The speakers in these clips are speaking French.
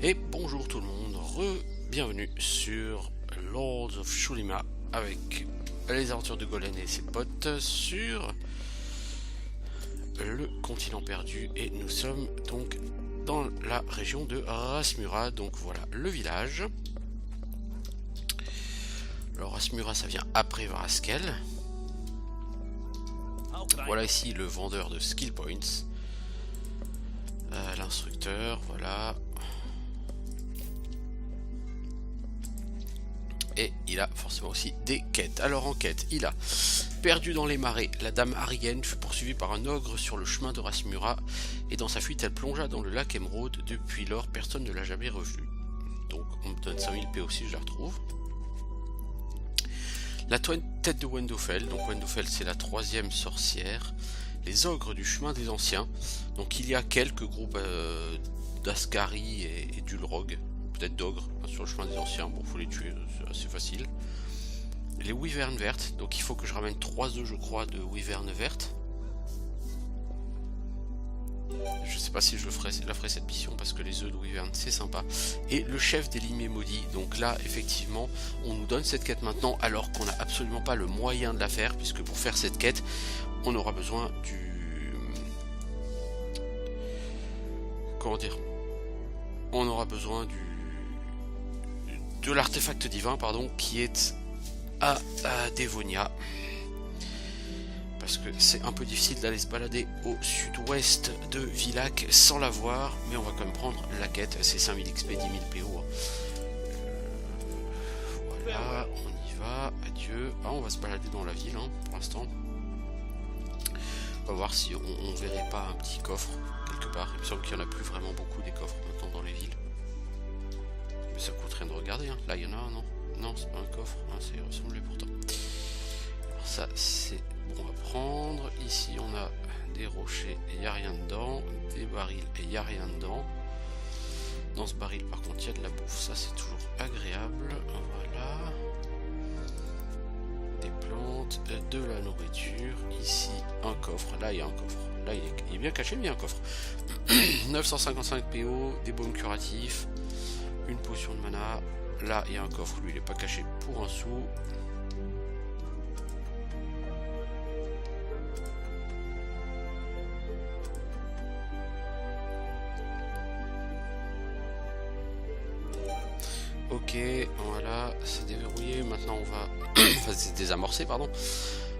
Et bonjour tout le monde, bienvenue sur Lords of Shulima avec les aventures de Golem et ses potes sur le continent perdu. Et nous sommes donc dans la région de Rasmura, donc voilà le village. Alors Rasmura ça vient après Varaskel. Voilà ici le vendeur de skill points. L'instructeur, voilà. Et il a forcément aussi des quêtes. Alors en quête, il a perdu dans les marais. La dame Arienne fut poursuivie par un ogre sur le chemin de Rasmura. Et dans sa fuite, elle plongea dans le lac Émeraude. Depuis lors, personne ne l'a jamais revue. Donc on me donne 5000 P aussi, je la retrouve. La tête de Wendofell. Donc Wendofell, c'est la 3e sorcière. Les ogres du chemin des anciens. Donc il y a quelques groupes d'Ascari et d'Ulrog. Peut-être d'ogres sur le chemin des anciens. Bon, faut les tuer, c'est assez facile. Les wyvernes vertes. Donc il faut que je ramène 3 œufs, je crois, de wyvernes vertes. Je sais pas si je la ferai cette mission parce que les œufs de wyvern c'est sympa. Et le chef des limiers maudits. Donc là, effectivement, on nous donne cette quête maintenant alors qu'on n'a absolument pas le moyen de la faire, puisque pour faire cette quête, on aura besoin du... Comment dire? On aura besoin de l'artefact divin, pardon, qui est à Dévonia. Parce que c'est un peu difficile d'aller se balader au sud-ouest de Villach sans l'avoir, mais on va quand même prendre la quête, c'est 5000 XP, 10 000 PO. Voilà, on y va, adieu. Ah, on va se balader dans la ville, hein, pour l'instant. On va voir si on verrait pas un petit coffre quelque part. Il me semble qu'il n'y en a plus vraiment beaucoup des coffres maintenant dans les villes. Mais ça coûte rien de regarder, hein. Là il y en a un, non? Non, c'est pas un coffre, hein, ça y ressemblait pourtant. Alors ça c'est bon à prendre. Ici on a des rochers et il n'y a rien dedans. Des barils et il n'y a rien dedans. Dans ce baril par contre il y a de la bouffe, ça c'est toujours agréable. Voilà. Des plantes, de la nourriture. Ici un coffre, là il y a un coffre. Là il est bien caché mais il y a un coffre. 955 PO, des baumes curatifs, une potion de mana. Là il y a un coffre, lui il est pas caché pour un sou. Ok, voilà, c'est déverrouillé. Maintenant on va... enfin c'est désamorcé, pardon.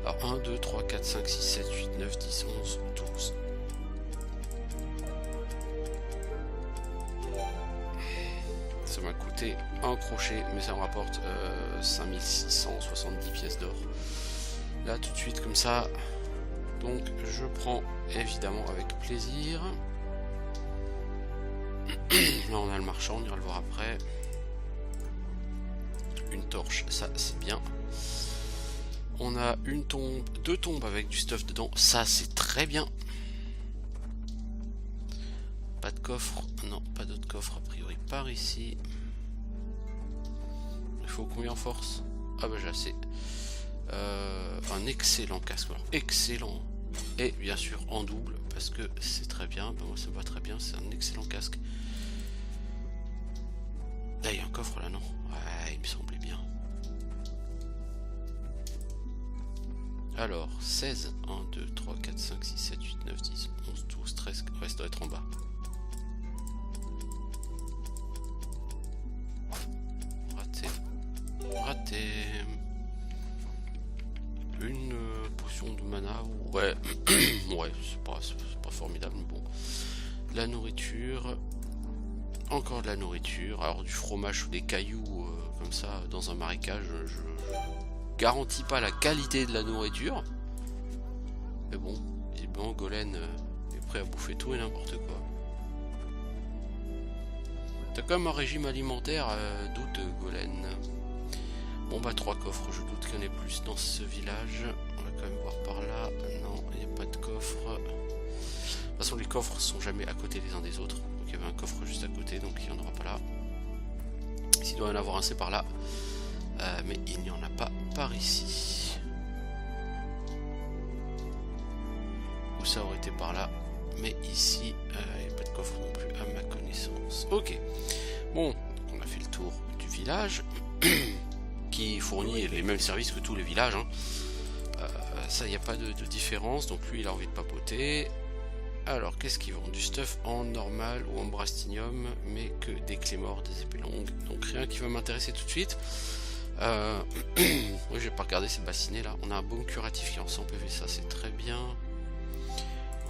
Alors 1, 2, 3, 4, 5, 6, 7, 8, 9, 10, 11, 12. Ça m'a coûté un crochet, mais ça me rapporte 5670 pièces d'or. Là tout de suite comme ça. Donc je prends évidemment avec plaisir. Là on a le marchand, on ira le voir après. Une torche, ça c'est bien. On a une tombe, 2 tombes avec du stuff dedans, ça c'est très bien. Pas de coffre, non, pas d'autre coffre a priori par ici. Il faut combien en force? Ah bah j'ai assez. Un excellent casque, alors, excellent. Et bien sûr en double, parce que c'est très bien, ben moi ça me va très bien, c'est un excellent casque. Là il y a un coffre là, non? Ouais, il me semblait bien. Alors, 16, 1, 2, 3, 4, 5, 6, 7, 8, 9, 10, 11, 12, 13, ouais, ça doit être en bas. Raté. Raté. Une potion de mana, ouais, ouais, c'est pas formidable, mais bon. La nourriture. Encore de la nourriture, alors du fromage ou des cailloux comme ça dans un marécage, je garantis pas la qualité de la nourriture. Mais bon, visiblement Golem est prêt à bouffer tout et n'importe quoi. T'as quand même un régime alimentaire, doute Golem. Bon bah 3 coffres, je doute qu'il y en ait plus dans ce village. On va quand même voir par là. Non, il n'y a pas de coffre. De toute façon les coffres sont jamais à côté les uns des autres. Il y avait un coffre juste à côté, donc il n'y en aura pas là. S'il doit y en avoir un, c'est par là. Mais il n'y en a pas par ici. Ou ça aurait été par là. Mais ici, il n'y a pas de coffre non plus à ma connaissance. Ok. Bon, on a fait le tour du village qui fournit les mêmes services que tous les villages. Hein. Ça, il n'y a pas de différence. Donc lui, il a envie de papoter. Alors, qu'est-ce qu'ils vendent? Du stuff en normal ou en brastinium, mais que des clés mortes, des épées longues. Donc rien qui va m'intéresser tout de suite. Oui, je vais pas regarder ces bassinets là. On a un baume curatif qui est en 100 PV, ça c'est très bien.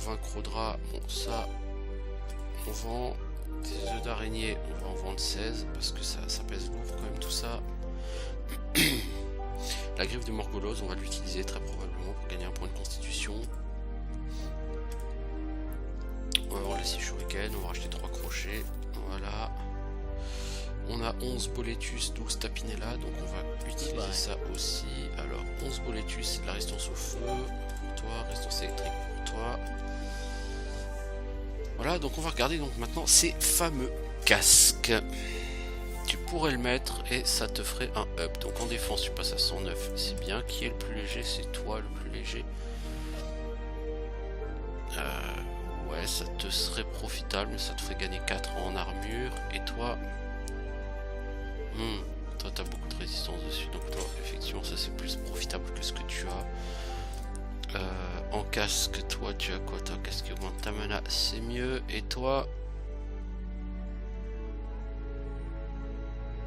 20 crodras, bon ça on vend. Des œufs d'araignée, on va en vendre 16 parce que ça pèse lourd quand même tout ça. La griffe de Morgolose, on va l'utiliser très probablement pour gagner un point de constitution. On va avoir les 6 shurikens, on va racheter 3 crochets. Voilà. On a 11 boletus, 12 tapinella, donc on va utiliser ça aussi. Alors 11 boletus, la résistance au feu pour toi, résistance électrique pour toi. Voilà, donc on va regarder donc maintenant ces fameux casques. Tu pourrais le mettre et ça te ferait un up. Donc en défense tu passes à 109, c'est bien. Qui est le plus léger? C'est toi le plus léger. Ouais, ça te serait profitable, mais ça te ferait gagner 4 en armure. Et toi, toi t'as beaucoup de résistance dessus, donc toi effectivement ça c'est plus profitable que ce que tu as. En casque, toi tu as quoi? Toi, qu'est-ce qui augmente ta mana? C'est mieux. Et toi,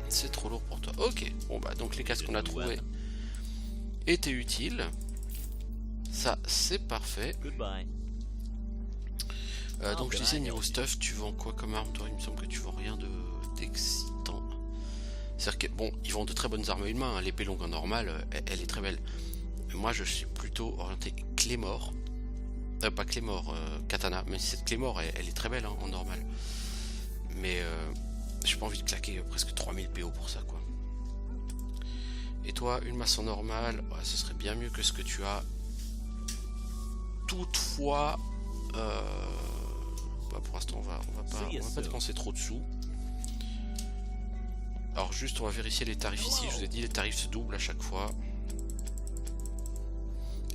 c'est trop lourd pour toi. Ok, bon bah donc les casques qu'on a trouvés étaient utiles. Ça c'est parfait. Donc je disais niveau stuff, tu vends quoi comme arme toi? Il me semble que tu vends rien d'excitant. C'est-à-dire que bon, ils vendent de très bonnes armes à une main, hein. L'épée longue en normal, elle est très belle. Mais moi je suis plutôt orienté Claymore. Pas Claymore, katana, mais cette Claymore elle est très belle hein, en normal. Mais j'ai pas envie de claquer presque 3000 PO pour ça quoi. Et toi, une masse en normal, ouais, ce serait bien mieux que ce que tu as. Toutefois, bah pour l'instant on va pas dépenser trop de sous. Alors juste on va vérifier les tarifs ici, je vous ai dit les tarifs se doublent à chaque fois.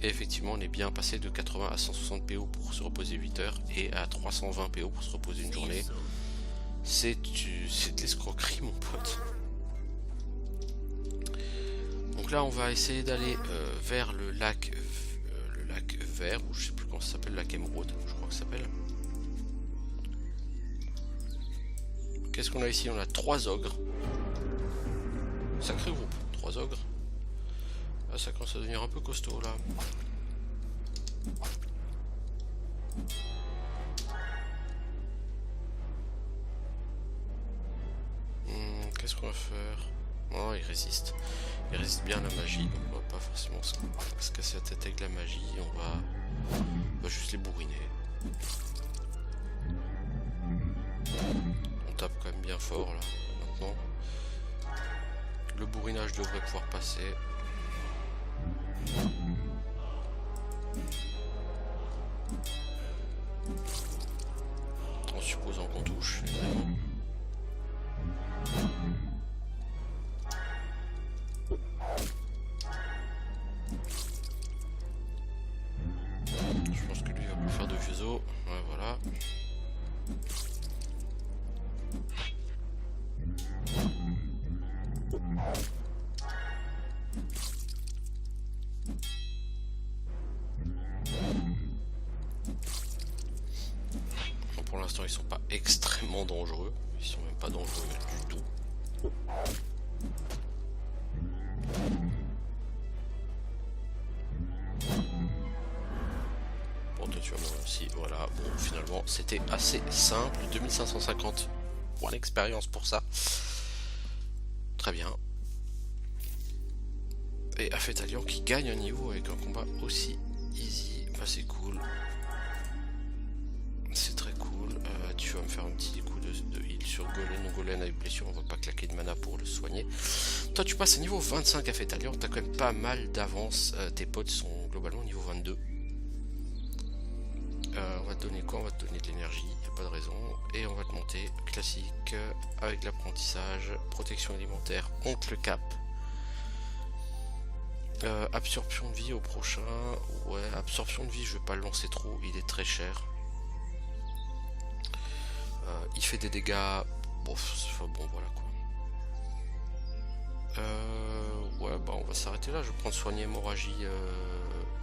Et effectivement on est bien passé de 80 à 160 PO pour se reposer 8 heures et à 320 PO pour se reposer une journée. C'est de l'escroquerie mon pote. Donc là on va essayer d'aller vers le lac vert, ou je sais plus comment ça s'appelle, le lac Émeraude, je crois que ça s'appelle. Qu'est-ce qu'on a ici? On a 3 ogres. Sacré groupe, 3 ogres. Ah, ça commence à devenir un peu costaud là. Qu'est-ce qu'on va faire? Oh, il résiste. Il résiste bien à la magie, donc on va pas forcément se casser la tête avec la magie. On va juste les bourriner. On tape quand même bien fort là, maintenant. Le bourrinage devrait pouvoir passer. En supposant qu'on touche, évidemment. Je pense que lui va plus faire de vieux os. Ouais, voilà. Bon, pour l'instant, ils sont pas extrêmement dangereux. Ils sont même pas dangereux du tout. Bon, toi tu vas mourir aussi. Voilà, bon, finalement, c'était assez simple. 2550 points d'expérience pour ça. Très bien. Et Afetalion qui gagne un niveau avec un combat aussi easy. Bah, c'est cool. C'est très cool. Tu vas me faire un petit coup de heal sur Golem. Donc Golem avec blessure, on va pas claquer de mana pour le soigner. Toi tu passes à niveau 25 Afetalion. T'as quand même pas mal d'avance. Tes potes sont globalement niveau 22. On va te donner quoi? On va te donner de l'énergie, il n'y a pas de raison. Et on va te monter classique avec l'apprentissage, protection alimentaire, honte le cap. Absorption de vie au prochain. Ouais, absorption de vie, je vais pas le lancer trop, il est très cher. Il fait des dégâts bon, voilà quoi. Ouais, bah on va s'arrêter là. Je vais prendre soigner hémorragie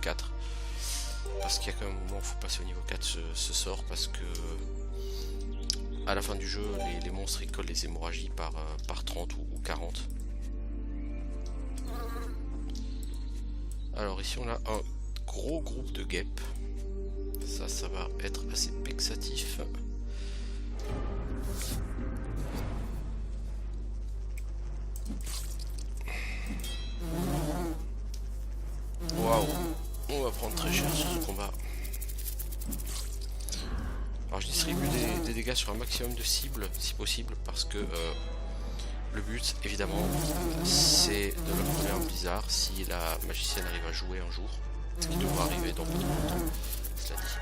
4. Parce qu'il y a quand même un moment où il faut passer au niveau 4 ce sort. Parce que à la fin du jeu, les monstres ils collent les hémorragies par 30 ou 40. Alors ici on a un gros groupe de guêpes. Ça va être assez vexatif. Waouh, on va prendre très cher sur ce combat. Alors je distribue des dégâts sur un maximum de cibles si possible parce que le but évidemment c'est de leur coller un blizzard si la magicienne arrive à jouer un jour, ce qui devrait arriver dans pas trop longtemps, cela dit.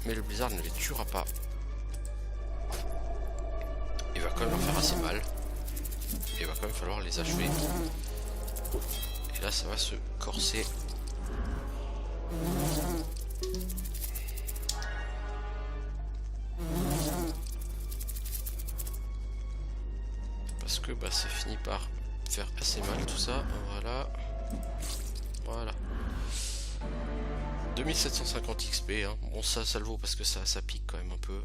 Mais le blizzard ne les tuera pas. Il va quand même leur faire assez mal. Et il va quand même falloir les achever. Et là ça va se corser. Parce que bah c'est fini par faire assez mal tout ça. Voilà. 2750 XP, hein. Bon ça le vaut parce que ça pique quand même un peu.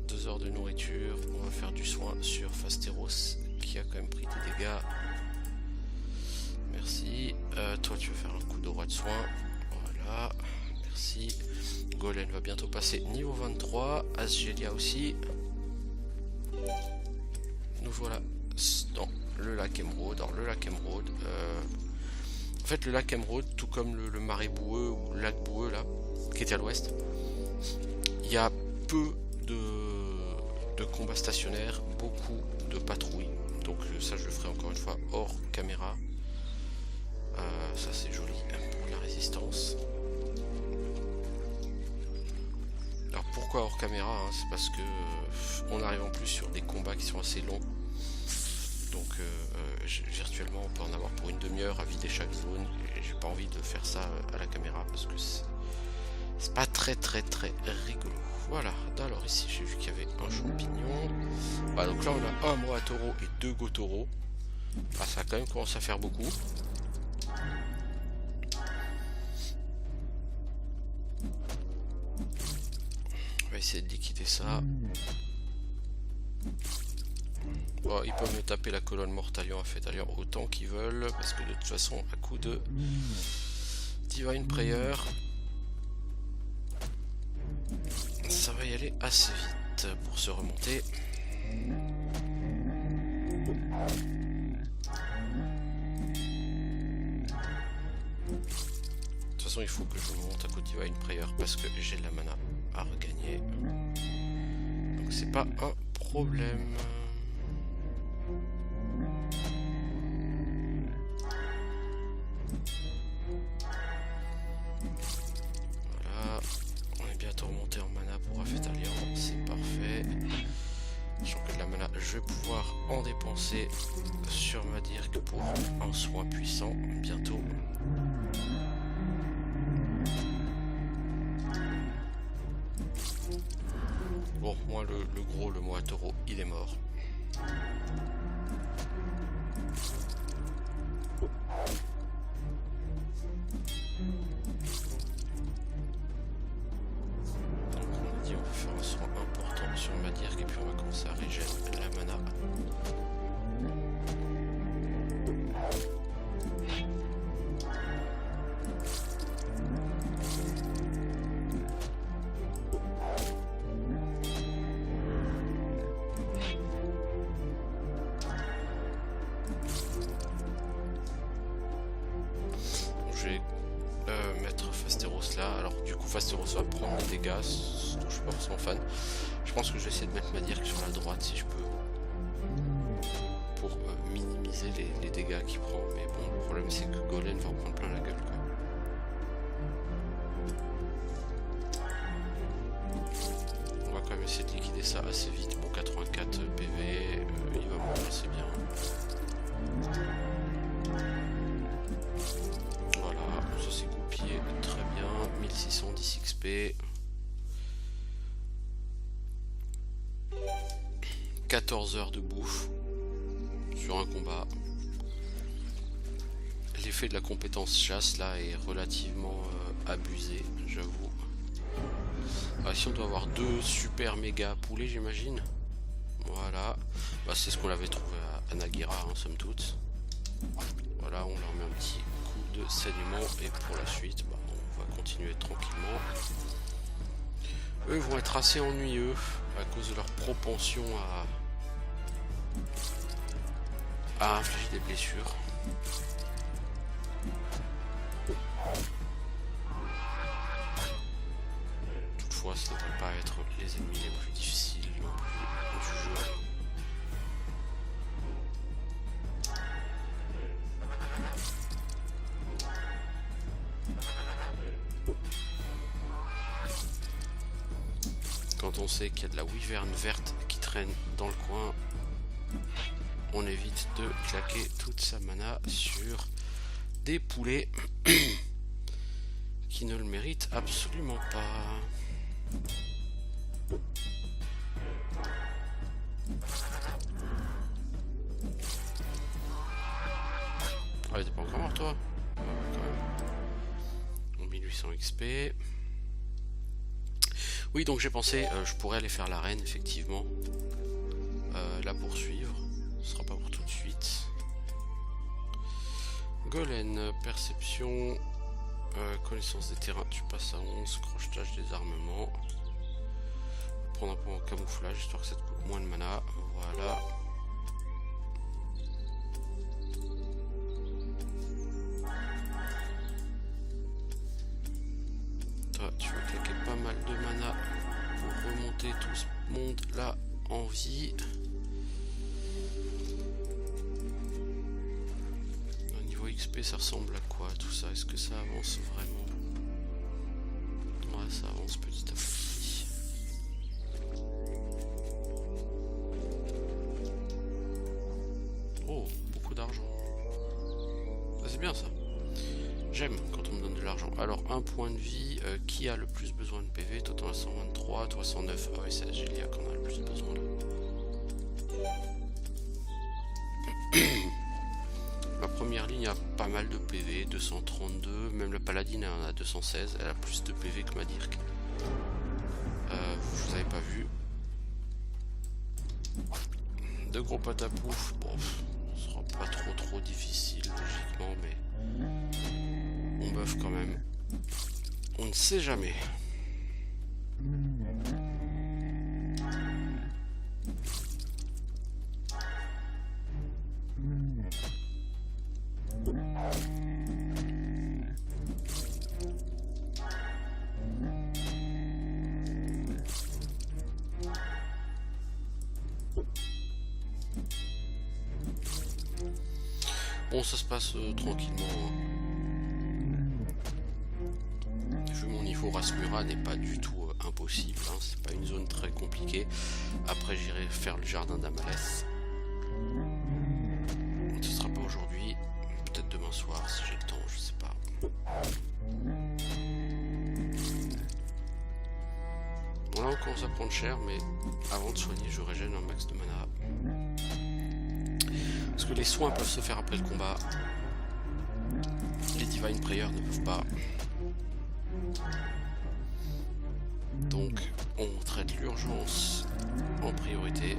2 heures de nourriture, on va faire du soin sur Fasteros qui a quand même pris des dégâts. Merci. Toi tu vas faire un coup de roi de soin. Voilà, merci. Golem va bientôt passer niveau 23. Asgelia aussi. Nous voilà dans le lac Émeraude. Alors le lac Émeraude, en fait le lac Émeraude, tout comme le marais boueux ou le lac boueux là, qui était à l'ouest, il y a peu de combats stationnaires, beaucoup de patrouilles. Donc ça je le ferai encore une fois hors caméra. Ça c'est joli pour la résistance. Alors pourquoi hors caméra, hein, c'est parce que on arrive en plus sur des combats qui sont assez longs. Donc virtuellement on peut en avoir pour une demi-heure à vider chaque zone. Et j'ai pas envie de faire ça à la caméra parce que c'est pas très rigolo. Voilà, alors ici j'ai vu qu'il y avait un champignon. Ah, donc là on a un moa taureau et 2 gotauros. Ah, ça a quand même commencé à faire beaucoup. On va essayer de liquider ça. Bon, ils peuvent me taper la colonne Mortalion à Fétalion autant qu'ils veulent, parce que de toute façon, à coup de Divine Prayer, ça va y aller assez vite pour se remonter. De toute façon, il faut que je monte à coup de Divine Prayer parce que j'ai de la mana à regagner. Donc c'est pas un problème. Voilà, on est bientôt remonté en mana pour Fétalion, c'est parfait. Sachant que de la mana, je vais pouvoir en dépenser sur ma dirk pour un soin puissant bientôt. Bon, moi le gros, le moa taureau, il est mort. Donc on dit on va faire un soin important sur ma dirk et puis on va commencer à régénérer la mana. Je vais mettre Fasteros là. Alors du coup Fasteros va prendre des dégâts dont je suis pas forcément fan. Je pense que je vais essayer de mettre ma dirk sur la droite si je peux pour minimiser les dégâts qu'il prend. Mais bon, le problème c'est que Golem va en prendre plein la gueule quoi. On va quand même essayer de liquider ça assez vite. Bon, 84 PV, il va mourir assez bien. Voilà, ça s'est goupillé très bien. 1610 XP. 14 heures de bouffe sur un combat. L'effet de la compétence chasse là est relativement abusé, j'avoue. Si on doit avoir 2 super méga poulets, j'imagine. Voilà, bah, c'est ce qu'on avait trouvé à Nagira, hein, somme toute. Voilà, on leur met un petit coup de saignement et pour la suite, bah, on va continuer tranquillement. Eux vont être assez ennuyeux à cause de leur propension à infliger des blessures. Toutefois, ça ne devrait pas être les ennemis les plus difficiles non plus du jeu. Quand on sait qu'il y a de la wyvern verte qui traîne dans le coin, on évite de claquer toute sa mana sur des poulets qui ne le méritent absolument pas. Ah, t'es pas encore mort toi? Ah, ouais, quand même. 1800 XP. Oui, donc j'ai pensé, je pourrais aller faire l'arène, effectivement. La poursuivre. Ce sera pas pour tout de suite. Golem, perception, connaissance des terrains, tu passes à 11, crochetage des armements. Prendre un point en camouflage, histoire que ça te coûte moins de mana. Voilà. Toi, tu vas claquer pas mal de mana pour remonter tout ce monde là en vie. Au niveau XP, ça ressemble à quoi tout ça? Est-ce que ça avance vraiment? Ouais, ça avance petit à petit. Oh, beaucoup d'argent. C'est bien ça. J'aime quand on me donne de l'argent. Alors, un point de vie, qui a le plus besoin de PV? Toi, t'en as 123, toi 109. Ah ouais, c'est Agelia qu'on a le plus besoin là. Ma première ligne a pas mal de PV, 232. Même la paladine elle en a 216. Elle a plus de PV que ma Dirk. Vous avez pas vu. Deux gros patapouf. Bon, ce sera pas trop difficile logiquement, mais on buff quand même. On ne sait jamais. Bon, ça se passe tranquillement. Vu mon niveau Rasmura n'est pas du tout impossible, hein. C'est pas une zone très compliquée. Après j'irai faire le jardin d'Amalès. Ce sera pas aujourd'hui, peut-être demain soir si j'ai le temps, je sais pas. Bon, là on commence à prendre cher, mais avant de soigner je régène un max de mana. Parce que les soins peuvent se faire après le combat. Les Divine Prayer ne peuvent pas. Donc on traite l'urgence en priorité.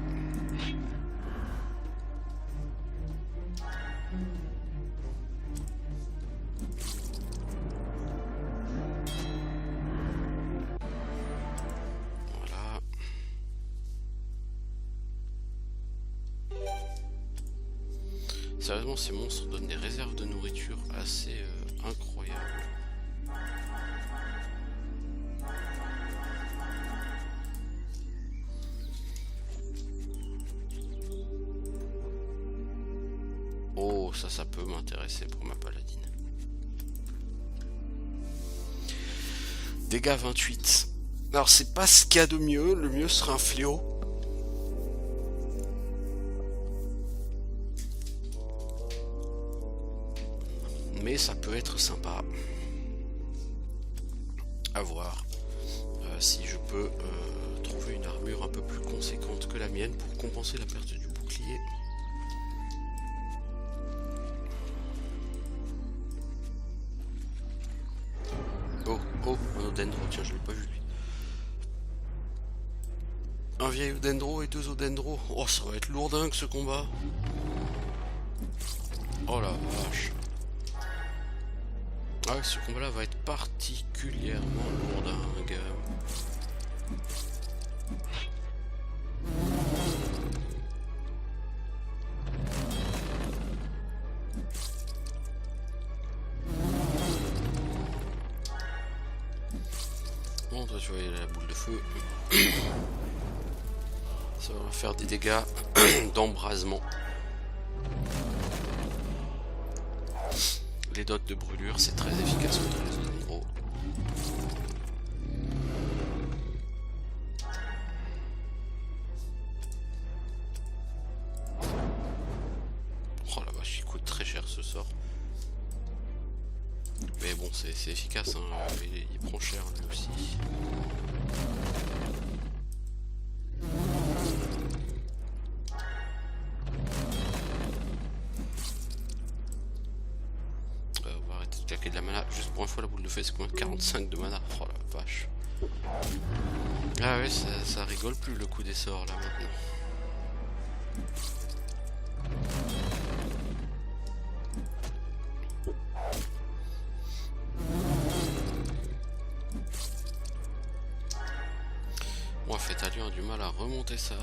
Voilà. Sérieusement, ces monstres donnent des réserves de nourriture assez incroyables. Oh, ça peut m'intéresser pour ma paladine. Dégâts 28. Alors, c'est pas ce qu'il y a de mieux. Le mieux serait un fléau. Mais ça peut être sympa. À voir si je peux trouver une arme. armure un peu plus conséquente que la mienne pour compenser la perte du bouclier. Oh, un Odendro, tiens, je l'ai pas vu lui. Un vieil Odendro et 2 Odendro. Oh, ça va être lourdingue ce combat. Oh la vache. Ah ouais, ce combat-là va être particulièrement lourdingue. Bon, toi tu vois, il y a la boule de feu. Ça va faire des dégâts d'embrasement. Les dots de brûlure, c'est très efficace contre les Odendro. Oh la vache, il coûte très cher ce sort. Mais bon, c'est efficace, hein. Il prend cher lui aussi. On va arrêter de claquer de la mana. Juste pour une fois, la boule de feu, c'est combien? 45 de mana. Oh la vache. Ah ouais, ça rigole plus le coup des sorts là maintenant. Bon, Fétalion a du mal à remonter sa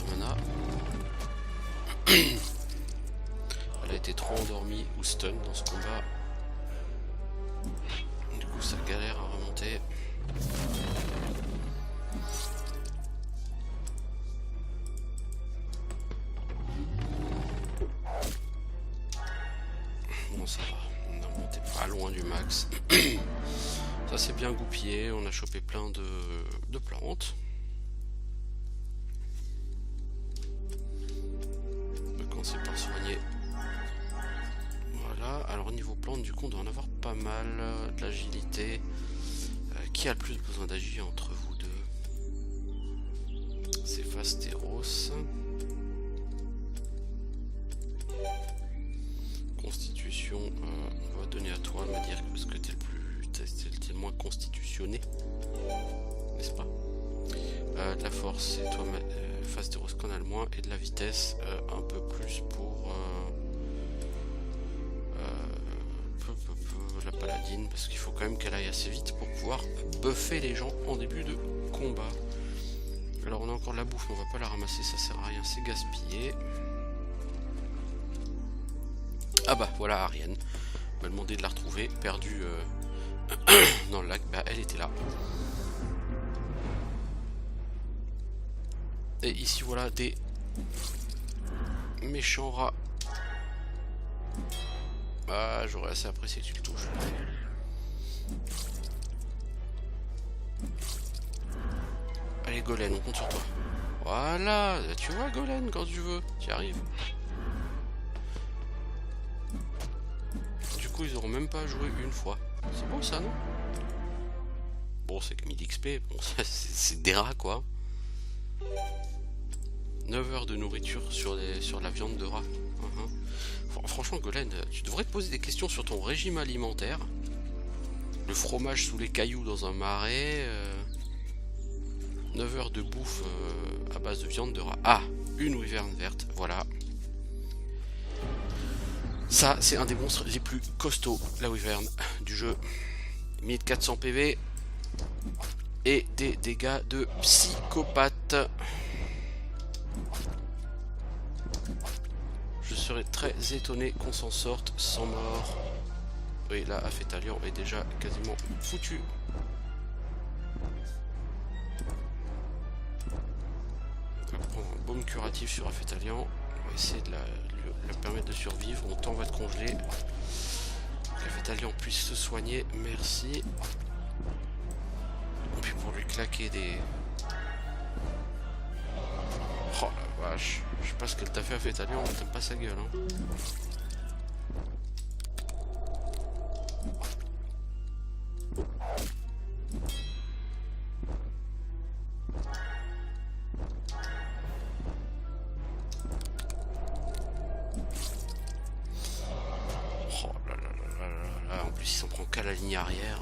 mana. Elle a été trop endormie ou stun dans ce combat. Du coup, ça galère à remonter. Bon, ça va. On a monté pas loin du max. Ça s'est bien goupillé. On a chopé plein de plantes. On va commencer par soigner. Voilà. Alors, niveau plantes, du coup, on doit en avoir pas mal. De l'agilité. Qui a le plus besoin d'agir entre vous deux? C'est Fastéros. Constitution, on va donner à toi, me dire parce que t'es le moins constitutionné, n'est-ce pas? De la force, c'est toi, Fastéros qu'on a le moins, et de la vitesse, un peu plus pour la paladine, parce qu'il faut quand même qu'elle aille assez vite pour pouvoir buffer les gens en début de combat. Alors on a encore de la bouffe, mais on va pas la ramasser, ça sert à rien, c'est gaspillé. Ah bah voilà Ariane, on m'a demandé de la retrouver, perdue dans le lac, bah elle était là. Et ici voilà des méchants rats. Ah, j'aurais assez apprécié que tu le touches. Allez Golem, on compte sur toi. Voilà, tu vois Golem quand tu veux, tu y arrives. Du coup ils auront même pas joué une fois. C'est bon ça non? Bon c'est que 1000 XP, bon, c'est des rats quoi. 9 heures de nourriture sur la viande de rat. Franchement Golem, tu devrais te poser des questions sur ton régime alimentaire. Le fromage sous les cailloux dans un marais. 9 heures de bouffe à base de viande de rat. Ah, une wyvern verte, voilà. Ça, c'est un des monstres les plus costauds, la wyvern du jeu. 1400 PV et des dégâts de psychopathe. Je serais très étonné qu'on s'en sorte sans mort. Oui, là, Fétalion est déjà quasiment foutu. On va prendre un baume curatif sur Fétalion. On va essayer de la permettre de survivre. Mon temps va être congelé. Que Fétalion puisse se soigner. Merci. Et puis pour lui claquer des... Oh la vache. Je sais pas ce qu'elle t'a fait à Fétalion, mais t'aimes pas sa gueule. Hein. la ligne arrière,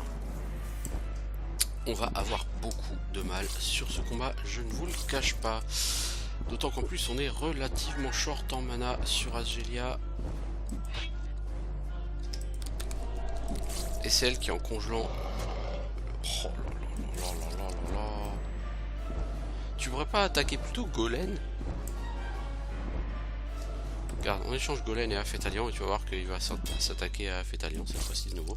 on va avoir beaucoup de mal sur ce combat, je ne vous le cache pas. D'autant qu'en plus on est relativement short en mana sur Asgelia. Et c'est elle qui en congelant... Oh là là là là là là. Tu pourrais pas attaquer plutôt Golem? Regarde, on échange Golem et Afetalion et tu vas voir qu'il va s'attaquer à Afetalion cette fois-ci de nouveau.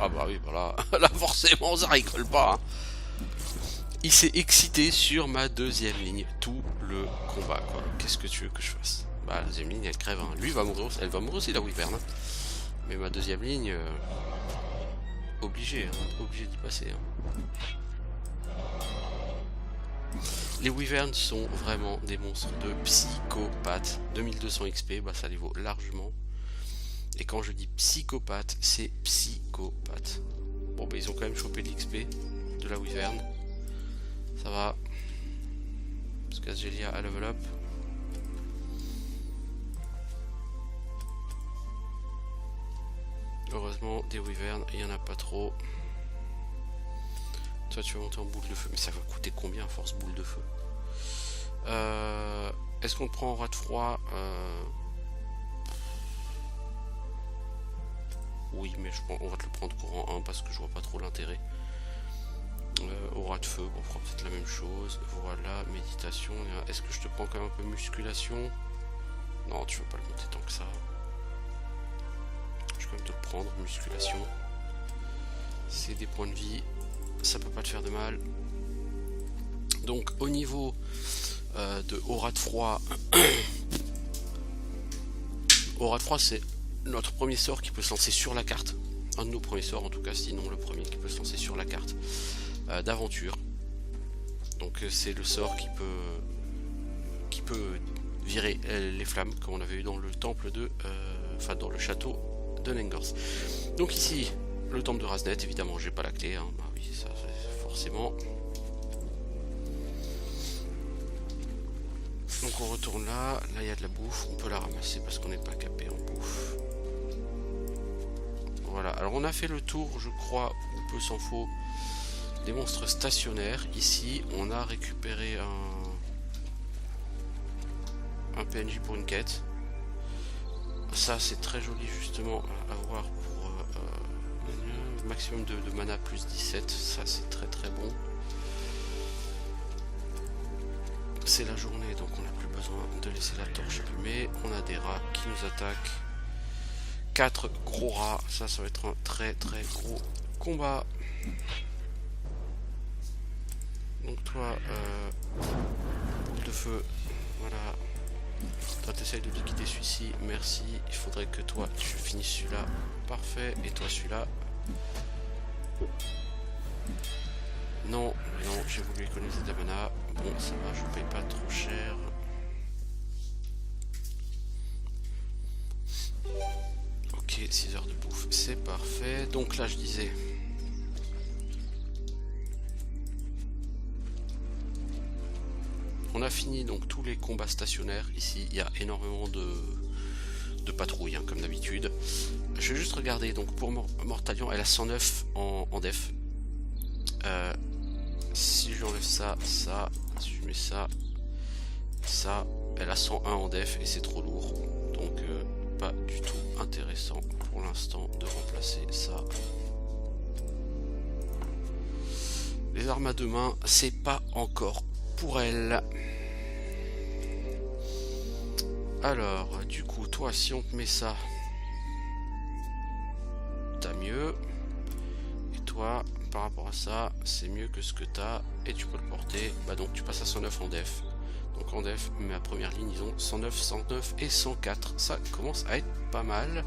Ah bah oui, voilà. Là forcément ça rigole pas. Hein. Il s'est excité sur ma deuxième ligne tout le combat quoi. Qu'est-ce que tu veux que je fasse? Bah la deuxième ligne elle crève. Hein. Lui va mourir, elle va mourir aussi la Wyvern. Hein. Mais ma deuxième ligne, obligé, hein, obligé d'y passer. Hein. Les Wyverns sont vraiment des monstres de psychopathes. 2200 XP, bah ça les vaut largement. Et quand je dis psychopathe, c'est psychopathe. Bon bah ils ont quand même chopé de l'XP de la Wyvern. Ça va. Parce qu'Asgelia a level up. Heureusement des Wyverns, il n'y en a pas trop. Toi tu vas monter en boule de feu. Mais ça va coûter combien force boule de feu? Est-ce qu'on te prend en rat de froid? Oui, mais on va te le prendre courant 1 parce que je vois pas trop l'intérêt. Au rat de feu, on fera peut-être la même chose. Voilà, méditation. Est-ce que je te prends quand même un peu musculation? Non, tu veux pas le monter tant que ça. Je vais quand même te le prendre, musculation. C'est des points de vie. Ça peut pas te faire de mal. Donc, au niveau de aura de froid, aura de froid, c'est notre premier sort qui peut se lancer sur la carte, un de nos premiers sorts en tout cas, sinon le premier qui peut se lancer sur la carte d'aventure. Donc c'est le sort qui peut virer les flammes comme on avait eu dans le temple de enfin dans le château de Lengors. Donc ici le temple de Raznet, évidemment j'ai pas la clé, hein. Bah oui ça forcément. Donc on retourne là, il y a de la bouffe, on peut la ramasser parce qu'on n'est pas capé en bouffe. Voilà, alors on a fait le tour, je crois, ou peu s'en faut, des monstres stationnaires. Ici, on a récupéré un PNJ pour une quête. Ça, c'est très joli, justement, à voir pour maximum de mana plus 17. Ça, c'est très très bon. C'est la journée, donc on n'a plus besoin de laisser la torche allumée. On a des rats qui nous attaquent. 4 gros rats, ça va être un très très gros combat. Donc toi, boule de feu, voilà. Toi t'essayes de liquider celui-ci, merci. Il faudrait que toi tu finisses celui-là, parfait. Et toi celui-là. Non, non, j'ai voulu économiser de la mana. Bon, ça va, je paye pas trop cher. Ok, 6 heures de bouffe, c'est parfait. Donc là, je disais... On a fini donc tous les combats stationnaires. Ici, il y a énormément de patrouilles, hein, comme d'habitude. Je vais juste regarder. Donc pour Mortalion, elle a 109 en def. Si je lui enlève ça, ça, si je mets ça, ça, elle a 101 en def et c'est trop lourd. Donc pas du tout intéressant pour l'instant de remplacer ça. Les armes à deux mains, c'est pas encore pour elle. Alors, du coup, toi, si on te met ça, t'as mieux. Et toi, par rapport à ça, c'est mieux que ce que t'as. Et tu peux le porter. Bah donc, tu passes à 109 en def. Donc en def, mais à première ligne, ils ont 109, 109 et 104. Ça commence à être pas mal.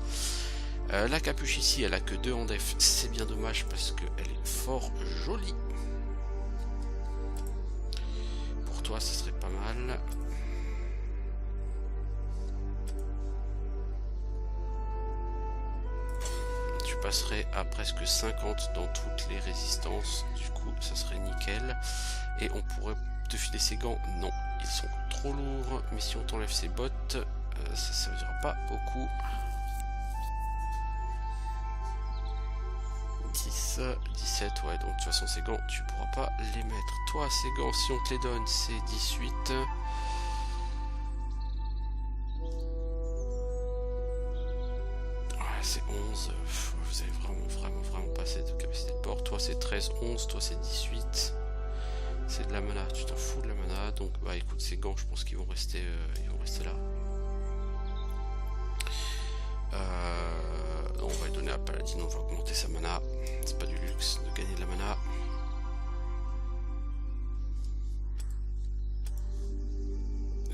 La capuche ici, elle a que 2 en def. C'est bien dommage parce qu'elle est fort jolie. Pour toi, ça serait pas mal. Tu passerais à presque 50 dans toutes les résistances. Du coup, ça serait nickel. Et on pourrait te filer ses gants. Non, ils sont trop lourds. Mais si on t'enlève ses bottes, ça servira pas beaucoup. 10, 17, ouais, donc de toute façon ces gants tu pourras pas les mettre. Toi ces gants, si on te les donne, c'est 18. Ouais, c'est 11. Vous avez vraiment pas assez de capacité de port. Toi c'est 13, 11, toi c'est 18. C'est de la mana, tu t'en fous de la mana, donc bah écoute, ces gants je pense qu'ils vont rester là. On va lui donner à Paladin, on va augmenter sa mana. C'est pas du luxe de gagner de la mana.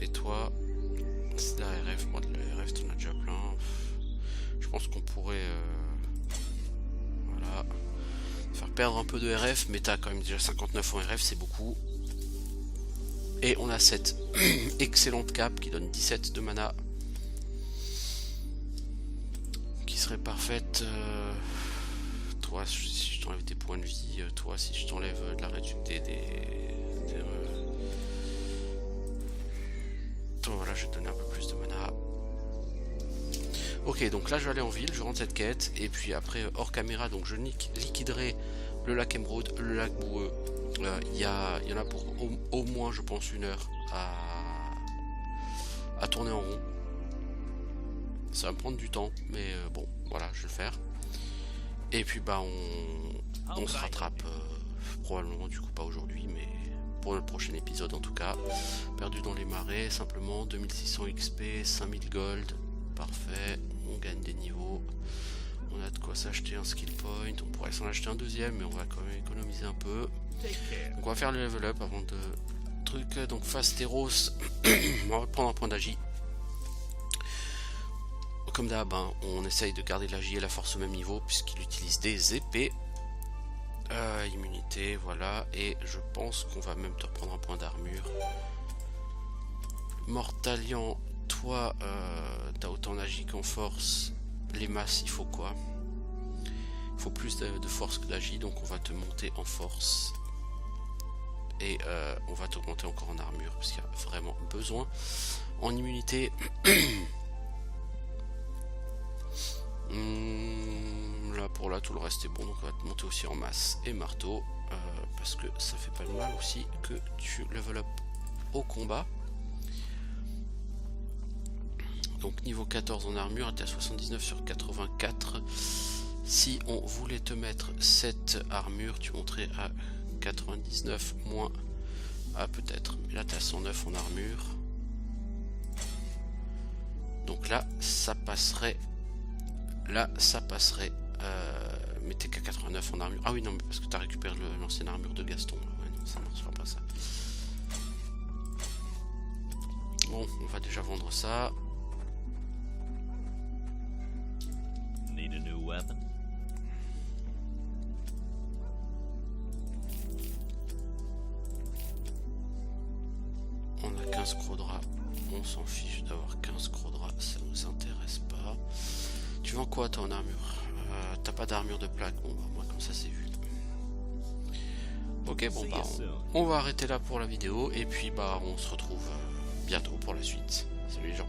Et toi, c'est de la RF. Moi, de la RF, t'en as déjà plein. Je pense qu'on pourrait voilà, faire perdre un peu de RF, mais t'as quand même déjà 59 en RF, c'est beaucoup. Et on a cette excellente cape qui donne 17 de mana. Serait parfaite. Toi si je t'enlève tes points de vie, toi si je t'enlève de la réduction toi voilà, je vais te donner un peu plus de mana. Ok, donc là je vais aller en ville, je rentre cette quête et puis après hors caméra, donc je liquiderai le lac Émeraude, le lac Boueux. Il y en a pour au moins je pense 1 heure à tourner en rond. Ça va me prendre du temps, mais bon, voilà, je vais le faire. Et puis bah on se rattrape probablement, du coup pas aujourd'hui, mais pour le prochain épisode en tout cas. Perdu dans les marais, simplement 2600 XP, 5000 gold, parfait. On gagne des niveaux, on a de quoi s'acheter un skill point, on pourrait s'en acheter un deuxième, mais on va quand même économiser un peu. Donc on va faire le level up avant de truc. Donc Fasteros, on va prendre un point d'agi. Comme d'hab, hein, on essaye de garder l'agi et la force au même niveau puisqu'il utilise des épées. Immunité, voilà. Et je pense qu'on va même te reprendre un point d'armure. Mortalian, toi, t'as autant d'agi qu'en force. Les masses, il faut quoi? Il faut plus de force que d'agi, donc on va te monter en force. Et on va t'augmenter encore en armure parce qu'il y a vraiment besoin. En immunité... là pour là tout le reste est bon, donc on va te monter aussi en masse et marteau parce que ça fait pas de mal aussi que tu level up au combat. Donc niveau 14 en armure, tu es à 79 sur 84. Si on voulait te mettre cette armure, tu monterais à 99 moins. Ah peut-être, mais là tu es à 109 en armure. Donc là ça passerait. Là ça passerait, mais t'es qu'à 89 en armure. Ah oui non, mais parce que t'as récupéré l'ancienne armure de Gaston. Ouais, non, ça marchera pas ça. Bon, on va déjà vendre ça. Need a new weapon. On a 15 Crodra, on s'en fiche d'avoir 15 Crodra, ça nous intéresse pas. Tu vends quoi toi en armure? T'as pas d'armure de plaque, bon bah moi comme ça c'est vu. Ok, bon bah on va arrêter là pour la vidéo et puis bah on se retrouve bientôt pour la suite. Salut les gens.